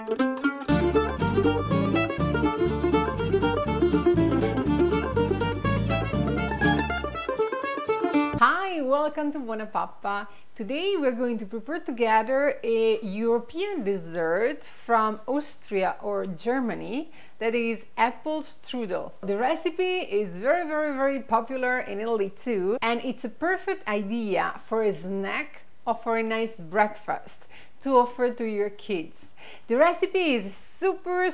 Hi, welcome to BuonaPappa. Today we're going to prepare together a European dessert from Austria or Germany, that is apple strudel. The recipe is very popular in Italy too, and it's a perfect idea for a snack or for a nice breakfast to offer to your kids. The recipe is super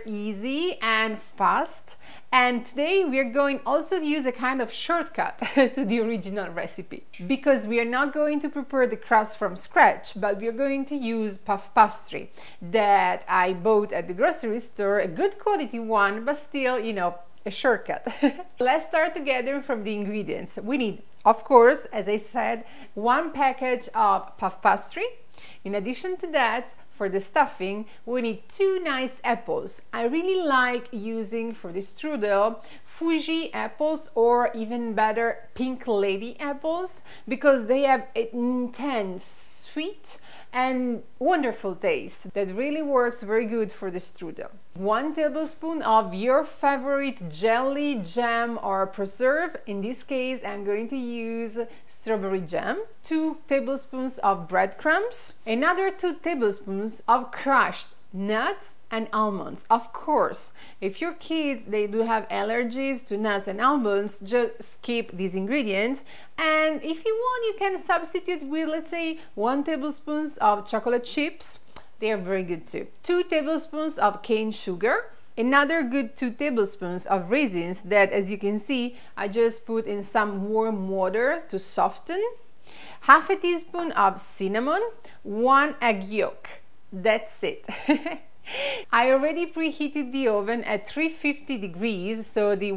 easy and fast, and today we are going also to use a kind of shortcut to the original recipe, because we are not going to prepare the crust from scratch, but we are going to use puff pastry that I bought at the grocery store, a good quality one, but still, you know, a shortcut. Let's start together from the ingredients. We need, of course, as I said, 1 package of puff pastry. In addition to that, for the stuffing, we need 2 nice apples. I really like using for the strudel Fuji apples, or even better, Pink Lady apples, because they have an intense, sweet and wonderful taste that really works very good for the strudel. 1 tablespoon of your favorite jelly, jam or preserve. In this case, I'm going to use strawberry jam. 2 tablespoons of breadcrumbs. Another 2 tablespoons of crushed nuts and almonds. Of course, if your kids they do have allergies to nuts and almonds, just skip these ingredients, and if you want you can substitute with, let's say, 1 tablespoon of chocolate chips. They are very good too. 2 tablespoons of cane sugar. Another good 2 tablespoons of raisins that, as you can see, I just put in some warm water to soften. Half a teaspoon of cinnamon. 1 egg yolk. That's it. I already preheated the oven at 350 degrees, so the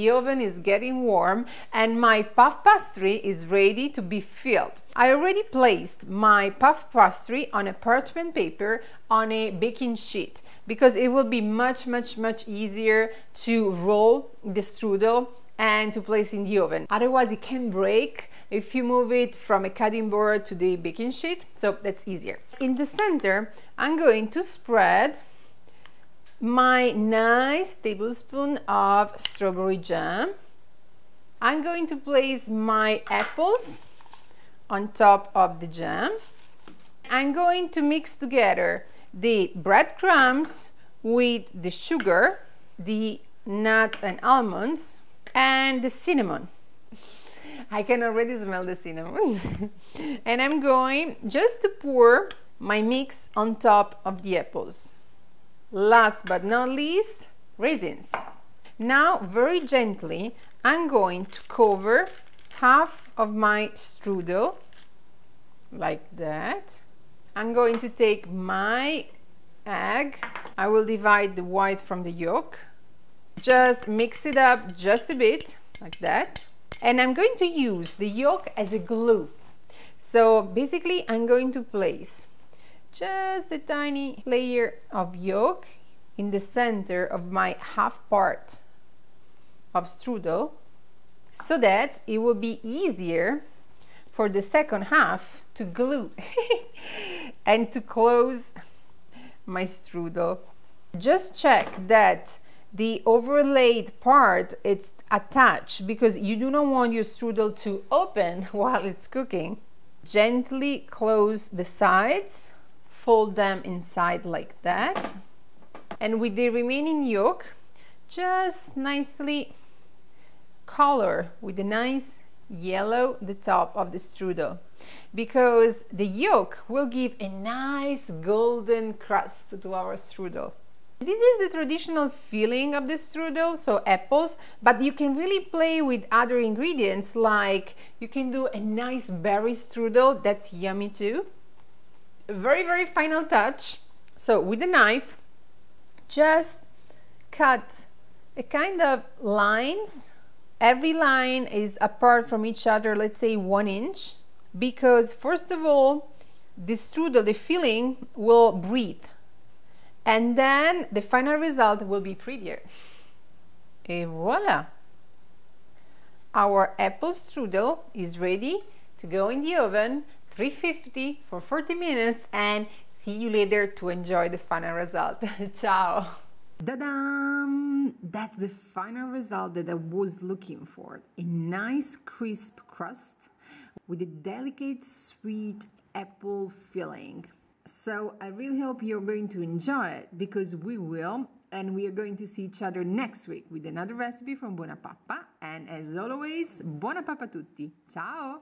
oven is getting warm and my puff pastry is ready to be filled. I already placed my puff pastry on a parchment paper on a baking sheet, because it will be much easier to roll the strudel and to place in the oven. Otherwise it can break if you move it from a cutting board to the baking sheet, so that's easier. In the center, I'm going to spread my nice tablespoon of strawberry jam. I'm going to place my apples on top of the jam. I'm going to mix together the breadcrumbs with the sugar, the nuts and almonds, and the cinnamon. I can already smell the cinnamon. And I'm going just to pour my mix on top of the apples. Last but not least, raisins. Now, very gently, I'm going to cover half of my strudel, like that. I'm going to take my egg. I will divide the white from the yolk. Just mix it up just a bit, like that. And I'm going to use the yolk as a glue. So basically, I'm going to place just a tiny layer of yolk in the center of my half part of strudel, so that it will be easier for the second half to glue and to close my strudel. Just check that the overlaid part it's attached, because you do not want your strudel to open while it's cooking. Gently close the sides, fold them inside like that, and with the remaining yolk just nicely color with a nice yellow the top of the strudel, because the yolk will give a nice golden crust to our strudel. This is the traditional filling of the strudel, so apples, but you can really play with other ingredients, like you can do a nice berry strudel, that's yummy too. Very final touch. So with a knife, just cut a kind of lines. Every line is apart from each other, let's say 1 inch, because first of all, the strudel, the filling, will breathe. And then the final result will be prettier. Et voila! Our apple strudel is ready to go in the oven, 350 for 40 minutes, and See you later to enjoy the final result. Ciao! Ta-da! That's the final result that I was looking for. A nice crisp crust with a delicate sweet apple filling. So I really hope you're going to enjoy it, because we will, and we are going to see each other next week with another recipe from BuonaPappa. And as always, BuonaPappa a tutti! Ciao!